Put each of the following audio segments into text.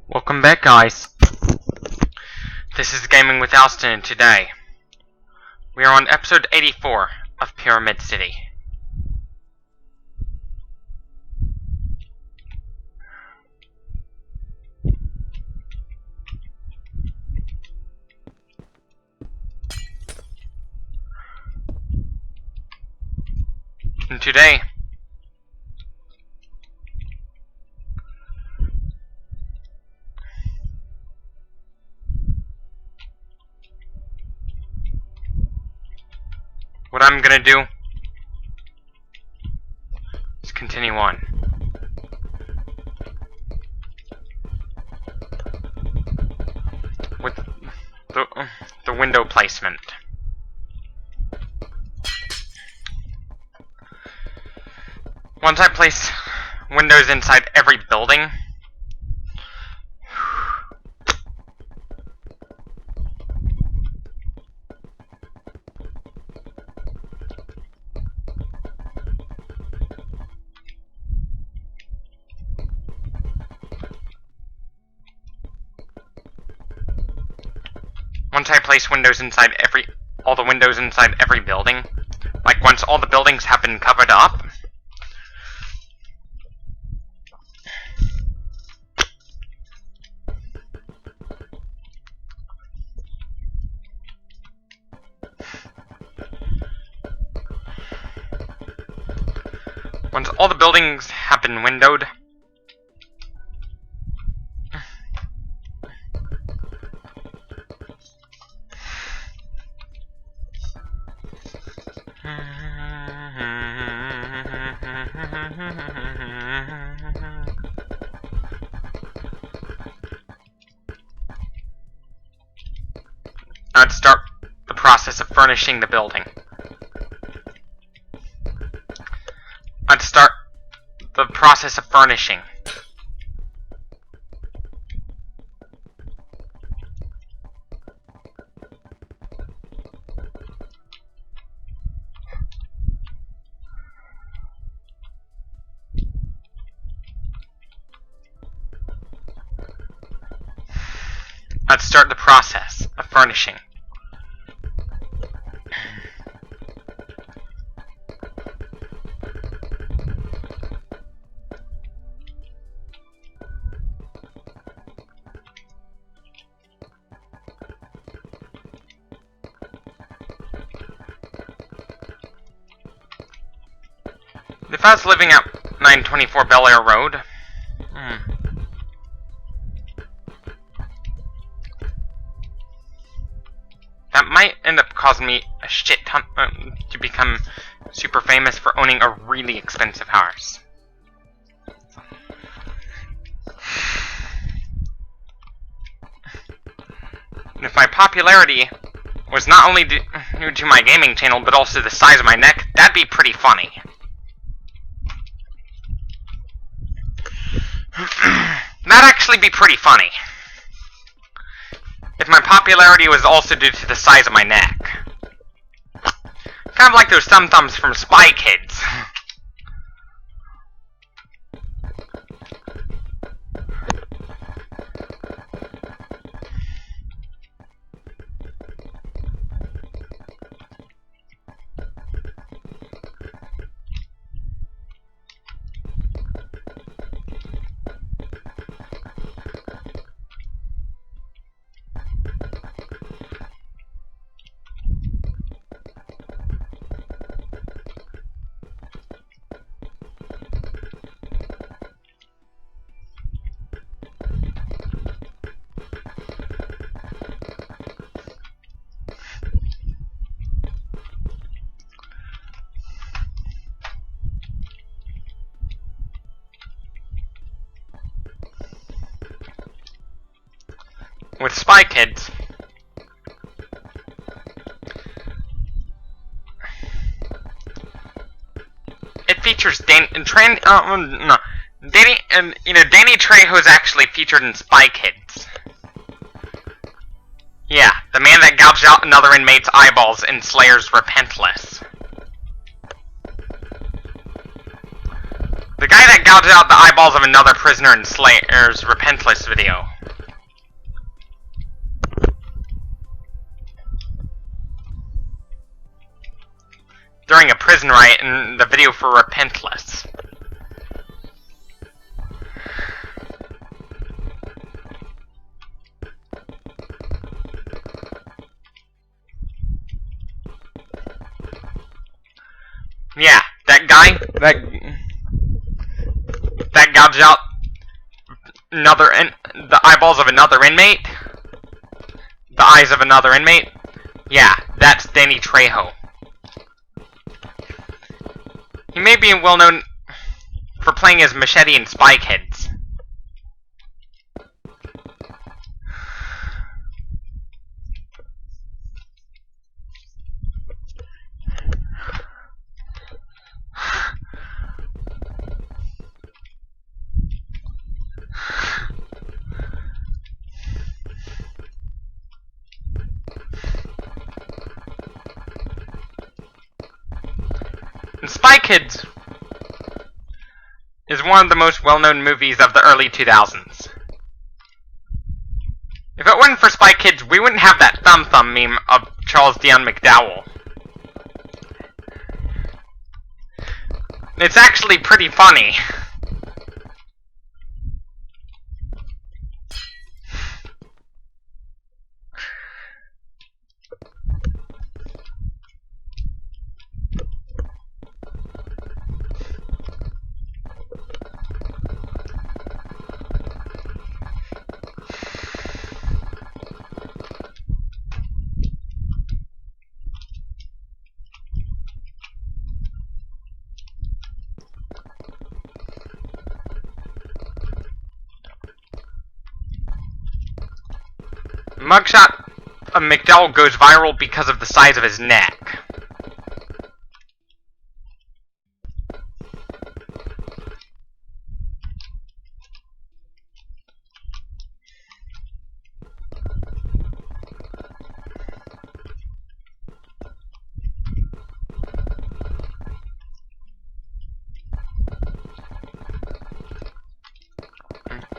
Welcome back, guys. This is Gaming with Alston, and today we are on episode 84 of Pyramid City. And today what I'm gonna do is continue on with the window placement. Once I place windows inside every building, all the windows inside every building, like once all the buildings have been covered up, windowed, I'd start the process of furnishing the building. I'd start the process of furnishing. I'd start the process of furnishing. If I was living at 924 Bel Air Road, that might end up causing me a shit ton to become super famous for owning a really expensive house. And if my popularity was not only due to my gaming channel, but also the size of my neck, that'd be pretty funny. That'd actually be pretty funny. If my popularity was also due to the size of my neck. Kind of like those thumb-thumbs from Spy Kids. With Spy Kids, it features Danny Trejo's actually featured in Spy Kids. Yeah, the man that gouged out another inmate's eyeballs in Slayer's Repentless. The guy that gouged out the eyeballs of another prisoner in Slayer's Repentless video. During a prison riot in the video for Repentless. Yeah, that guy that gouged out the eyeballs of another inmate, the eyes of another inmate. Yeah, that's Danny Trejo. He may be well known for playing as Machete in Spy Kids. And Spy Kids is one of the most well-known movies of the early 2000s. If it wasn't for Spy Kids, we wouldn't have that thumb meme of Charles Dion McDowell. It's actually pretty funny. Mugshot of McDowell goes viral because of the size of his neck.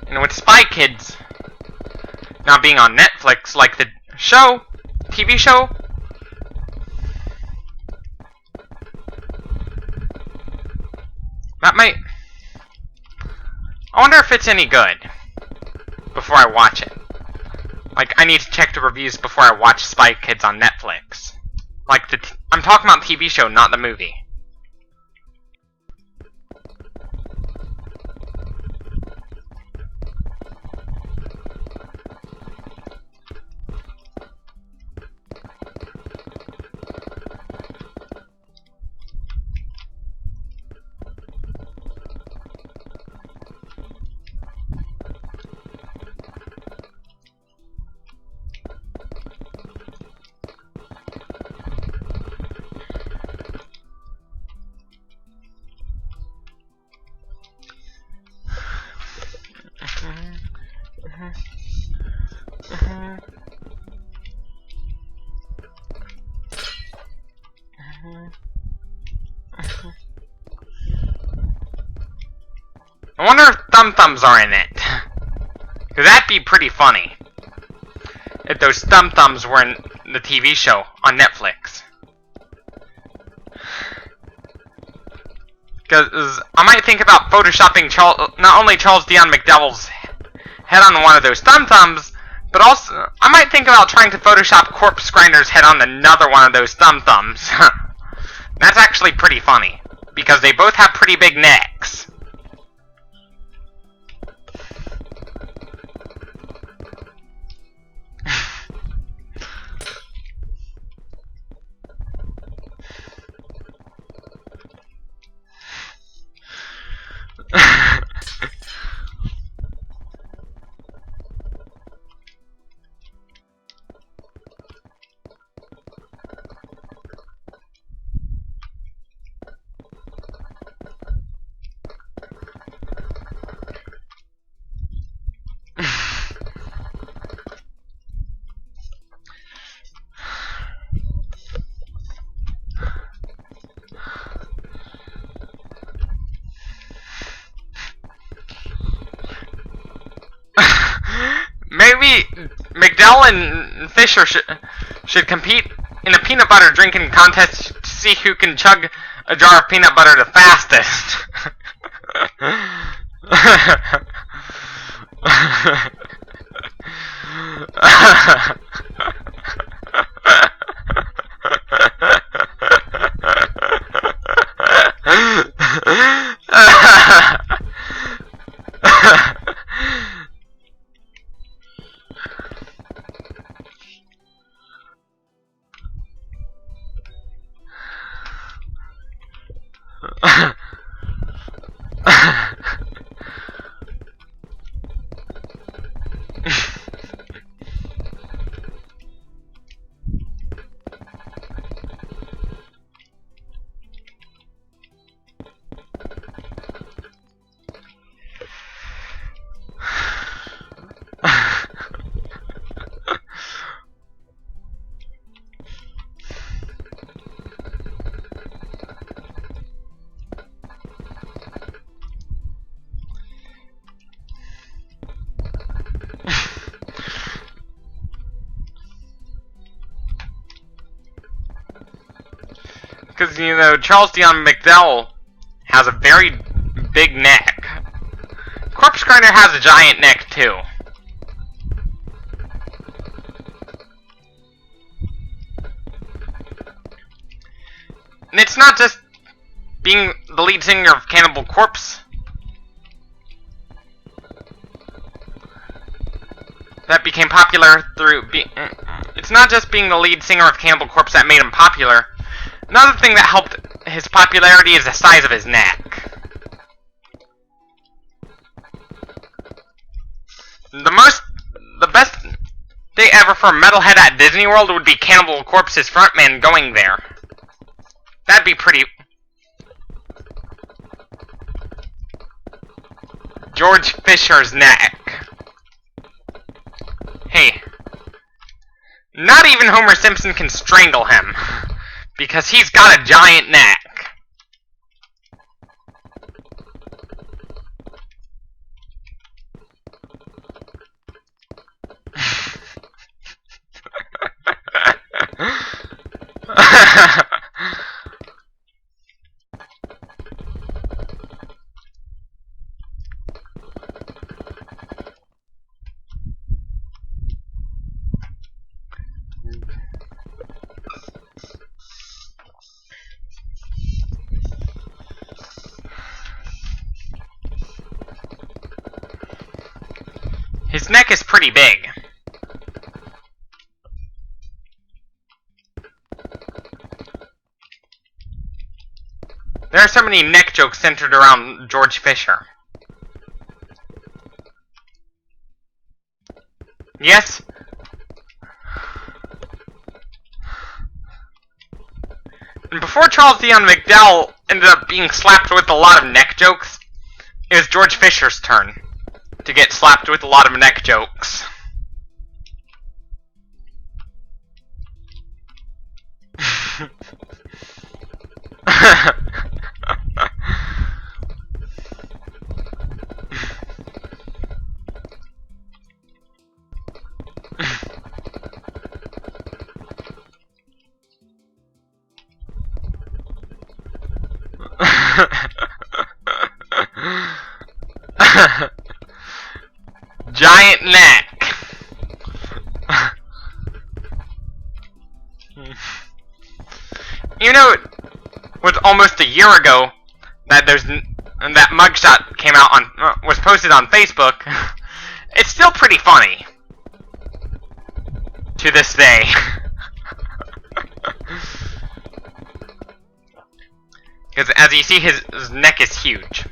And with Spy Kids not being on Netflix like the TV show, that might... I wonder if it's any good before I watch it. Like, I need to check the reviews before I watch Spy Kids on Netflix. Like, I'm talking about the TV show, not the movie. I wonder if thumbs are in it. Cause that'd be pretty funny. If those thumbs were in the TV show on Netflix. Cause I might think about photoshopping not only Charles Dion McDowell's head on one of those thumbs, but also I might think about trying to Photoshop Corpse Grinder's head on another one of those thumbs. That's actually pretty funny. Because they both have pretty big necks. McDowell and Fisher should compete in a peanut butter drinking contest to see who can chug a jar of peanut butter the fastest. Because, you know, Charles Dion McDowell has a very big neck. Corpse Grinder has a giant neck, too. And it's not just being the lead singer of Cannibal Corpse that became popular through... It's not just being the lead singer of Cannibal Corpse that made him popular. Another thing that helped his popularity is the size of his neck. The best day ever for a metalhead at Disney World would be Cannibal Corpse's frontman going there. That'd be pretty... George Fisher's neck. Hey. Not even Homer Simpson can strangle him. Because he's got a giant neck. His neck is pretty big. There are so many neck jokes centered around George Fisher. Yes? And before Charles Dion McDowell ended up being slapped with a lot of neck jokes, it was George Fisher's turn to get slapped with a lot of neck jokes. Giant neck. You know, it was almost a year ago that that mugshot came out on was posted on Facebook. It's still pretty funny to this day. Because as you see, his neck is huge.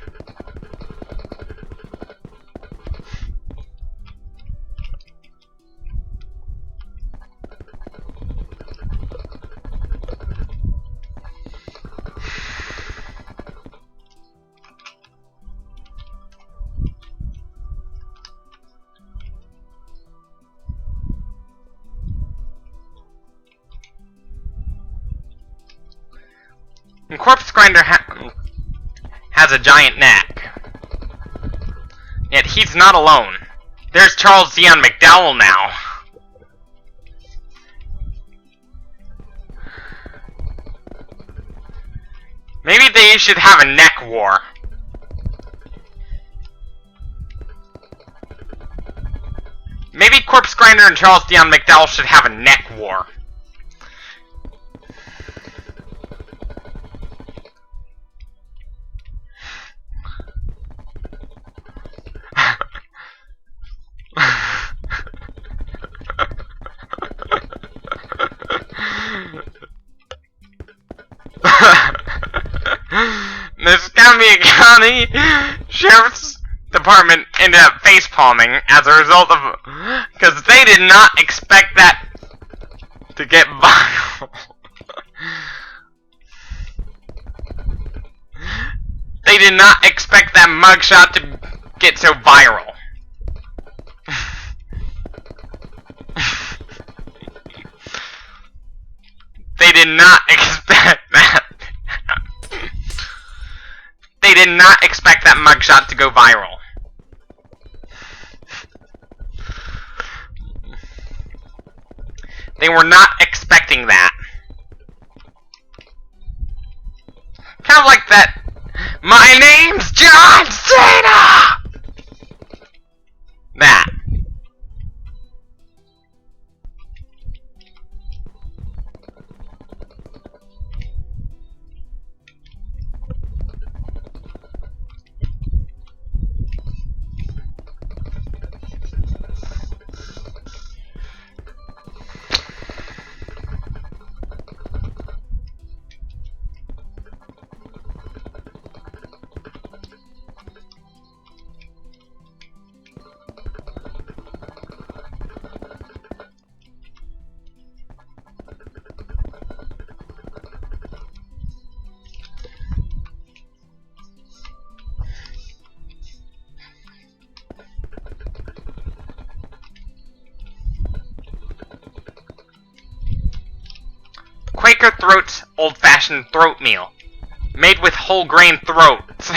And Corpse Grinder has a giant neck. Yet he's not alone. There's Charles Dion McDowell now. Maybe they should have a neck war. Maybe Corpse Grinder and Charles Dion McDowell should have a neck war. This County Sheriff's Department ended up facepalming as a result of, because they did not expect that to get viral. They did not expect that mugshot to get so viral. They did not expect that. They did not expect that mugshot to go viral. They were not expecting that. Kind of like that, "My name's John Cena!" That. Quaker Throat's old-fashioned throat meal, made with whole grain throats.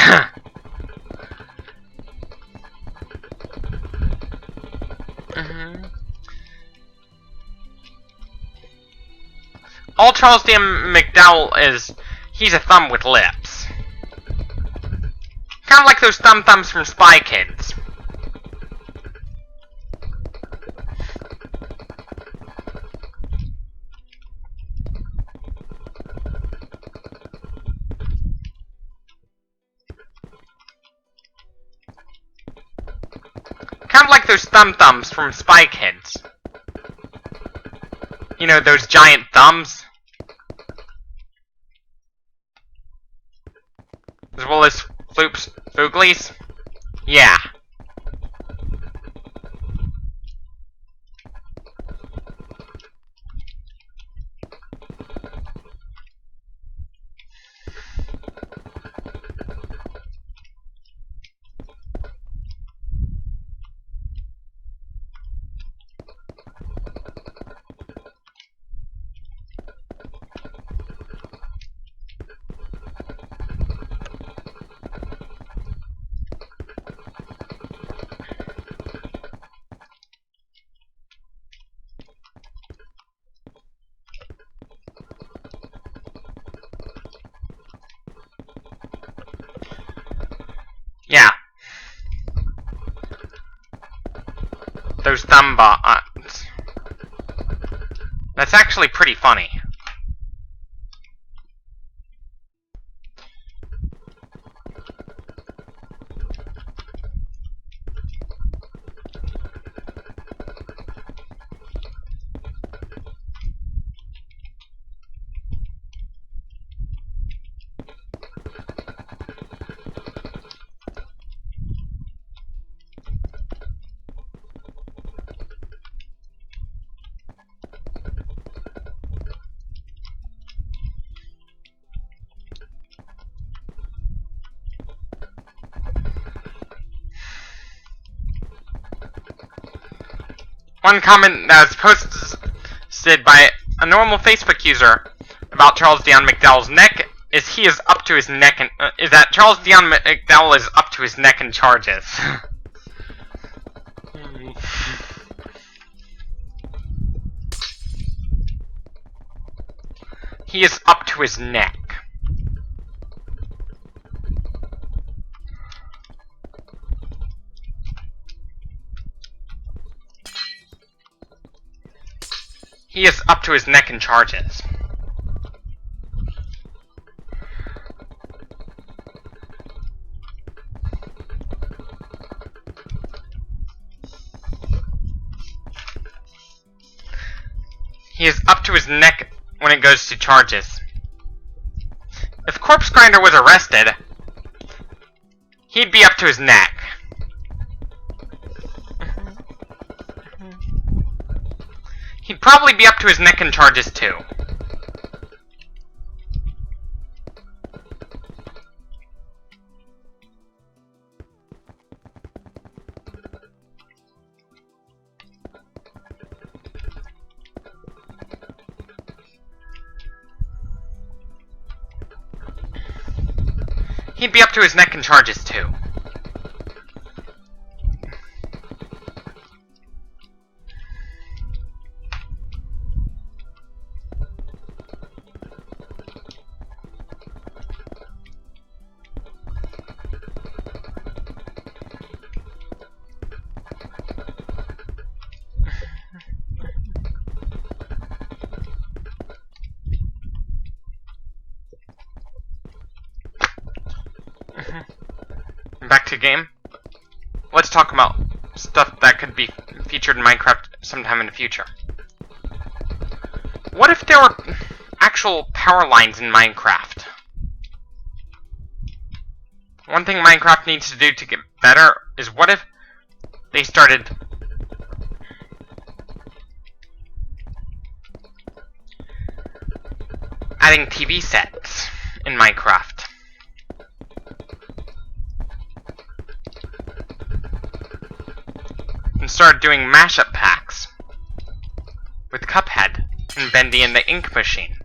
All Charles D. McDowell is, he's a thumb with lips. Kind of like those thumb-thumbs from Spy Kids. Kind of like those thumb-thumbs from Spy Kids. You know, those giant thumbs? As well as Floops Fooglies? Yeah. Yeah. Those thumb bots. That's actually pretty funny. One comment that was posted by a normal Facebook user about Charles Dion McDowell's neck is he is up to his neck in, is that Charles Dion McDowell is up to his neck in charges. He is up to his neck. he is up to his neck in charges. He is up to his neck when it goes to charges. If Corpse Grinder was arrested, he'd be up to his neck. He'd probably be up to his neck in charges too. He'd be up to his neck in charges too. Back to game. Let's talk about stuff that could be featured in Minecraft sometime in the future. What if there were actual power lines in Minecraft? One thing Minecraft needs to do to get better is what if they started adding TV sets in Minecraft? And started doing mashup packs with Cuphead and Bendy and the Ink Machine.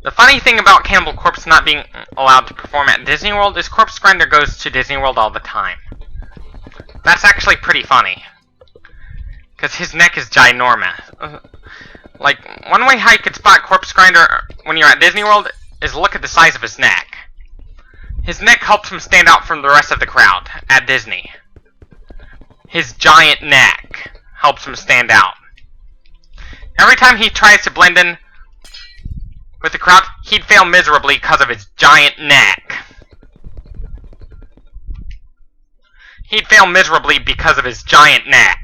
The funny thing about Cannibal Corpse not being allowed to perform at Disney World is Corpse Grinder goes to Disney World all the time. That's actually pretty funny. Because his neck is ginormous. Like, one way how you could spot Corpse Grinder when you're at Disney World is look at the size of his neck. His neck helps him stand out from the rest of the crowd at Disney. His giant neck helps him stand out. Every time he tries to blend in with the crowd, he'd fail miserably because of his giant neck. He'd fail miserably because of his giant neck.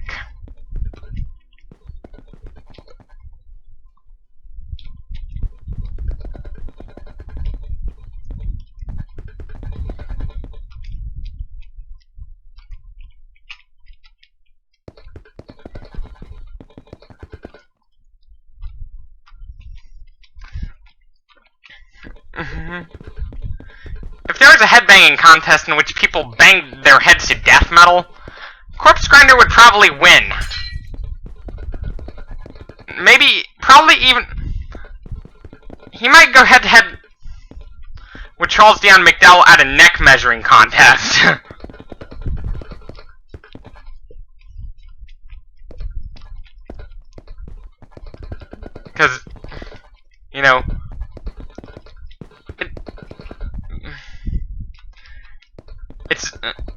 If there was a headbanging contest in which people banged their heads to death metal, Corpse Grinder would probably win. Maybe, probably even... He might go head to head with Charles Dion McDowell at a neck measuring contest. Because, you know...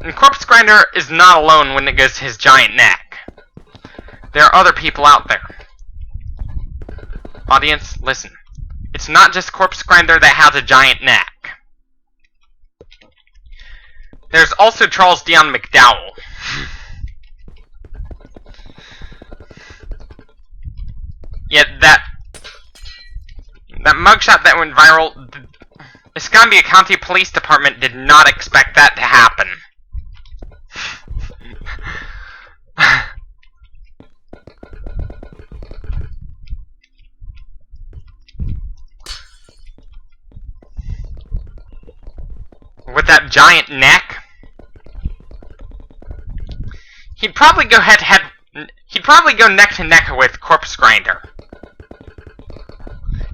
And Corpse Grinder is not alone when it goes to his giant neck. There are other people out there. Audience, listen. It's not just Corpse Grinder that has a giant neck. There's also Charles Dion McDowell. mugshot that went viral, the Escambia County Police Department did not expect that to happen. With that giant neck, he'd probably go head-to-head. He'd probably go neck-to-neck with Corpse Grinder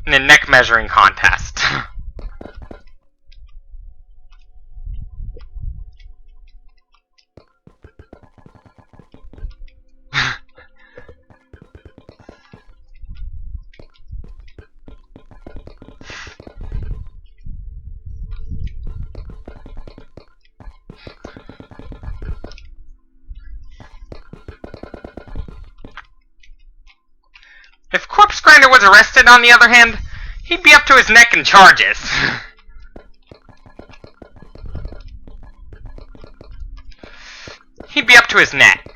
in a neck measuring contest. If Corpse Grinder was arrested, on the other hand, he'd be up to his neck in charges. He'd be up to his neck.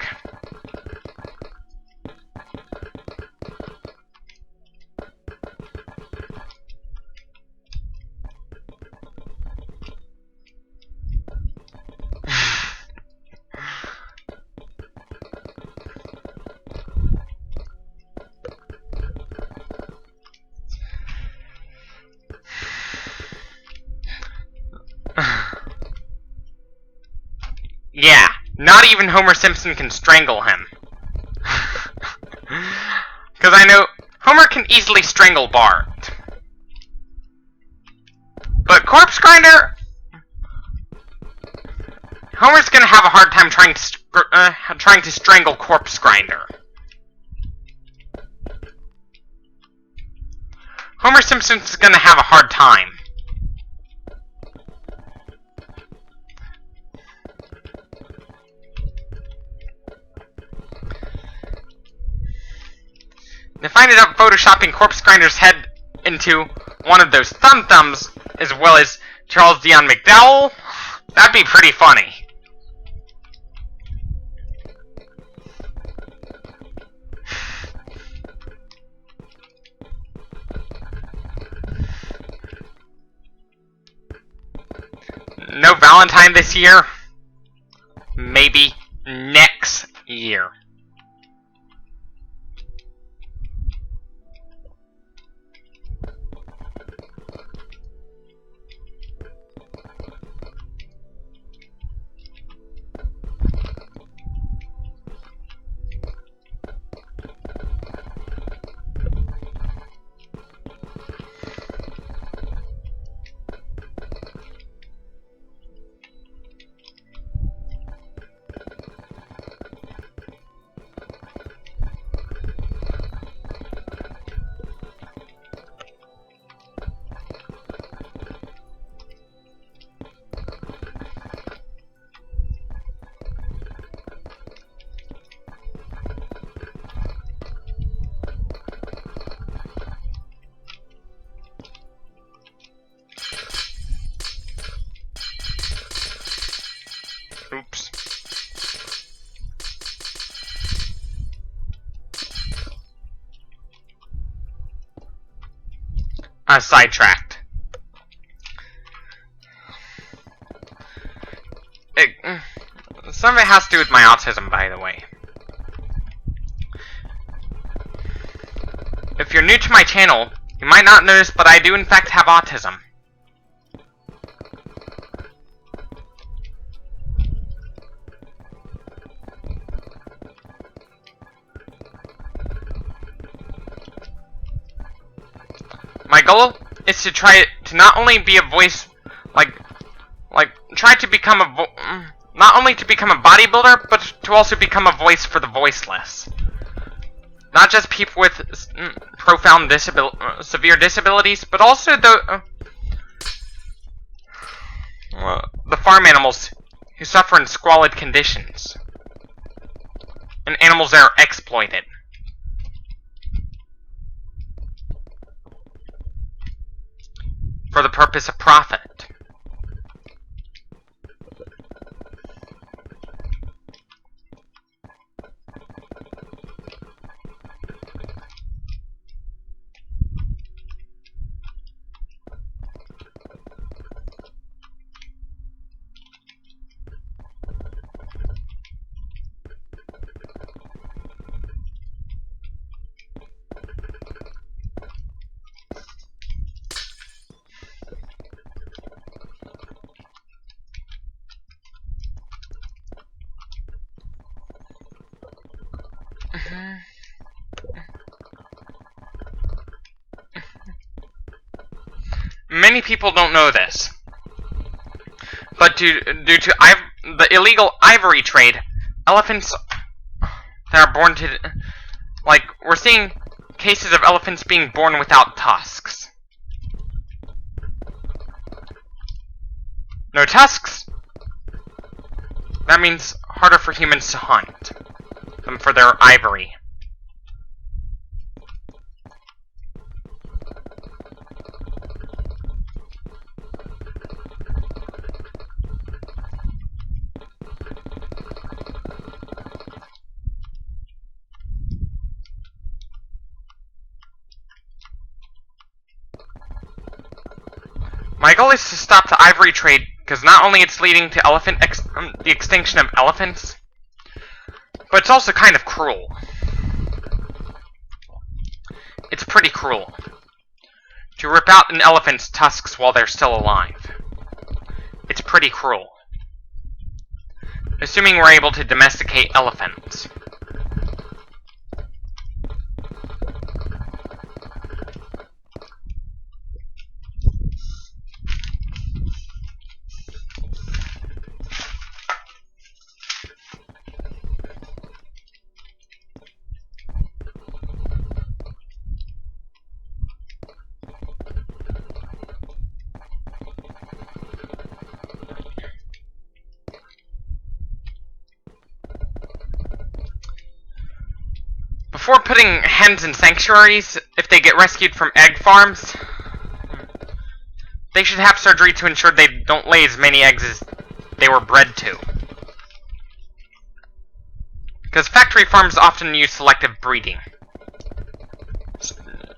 Yeah, not even Homer Simpson can strangle him. Because I know Homer can easily strangle Bart. But Corpse Grinder, Homer's gonna have a hard time trying to strangle Corpse Grinder. Homer Simpson's gonna have a hard time. If I ended up photoshopping Corpse Grinder's head into one of those thumbs, as well as Charles Dion McDowell, that'd be pretty funny. No Valentine this year? Maybe next year. Oops. Sidetracked. Some of it has to do with my autism, by the way. If you're new to my channel, you might not notice, but I do in fact have autism. My goal is to try to not only be a voice, try to become not only to become a bodybuilder, but to also become a voice for the voiceless. Not just people with profound severe disabilities, but also the farm animals who suffer in squalid conditions, and animals that are exploited for the purpose of profit. Many people don't know this, but due to the illegal ivory trade, elephants that are born to, like, we're seeing cases of elephants being born without tusks. No tusks? That means harder for humans to hunt them for their ivory. My goal is to stop the ivory trade, because not only it's leading to the extinction of elephants, but it's also kind of cruel. It's pretty cruel to rip out an elephant's tusks while they're still alive. It's pretty cruel. Assuming we're able to domesticate elephants. Before putting hens in sanctuaries, if they get rescued from egg farms, they should have surgery to ensure they don't lay as many eggs as they were bred to. Because factory farms often use selective breeding.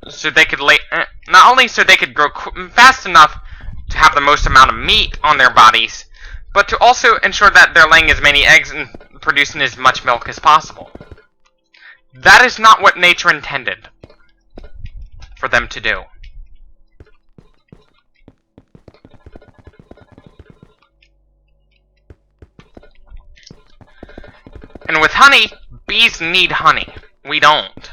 So they could lay, not only so they could grow fast enough to have the most amount of meat on their bodies, but to also ensure that they're laying as many eggs and producing as much milk as possible. That is not what nature intended for them to do. And with honey, bees need honey. We don't.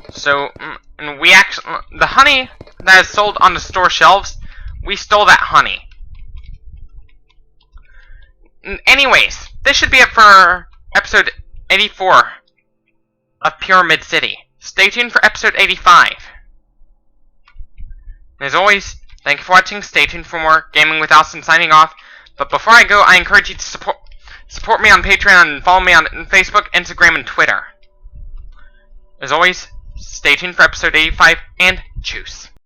So, and we actually, the honey that is sold on the store shelves, we stole that honey. Anyways, this should be it for episode 84 of Pyramid City. Stay tuned for episode 85. And as always, thank you for watching. Stay tuned for more Gaming with Austin signing off. But before I go, I encourage you to support me on Patreon and follow me on Facebook, Instagram, and Twitter. As always, stay tuned for episode 85 and choose.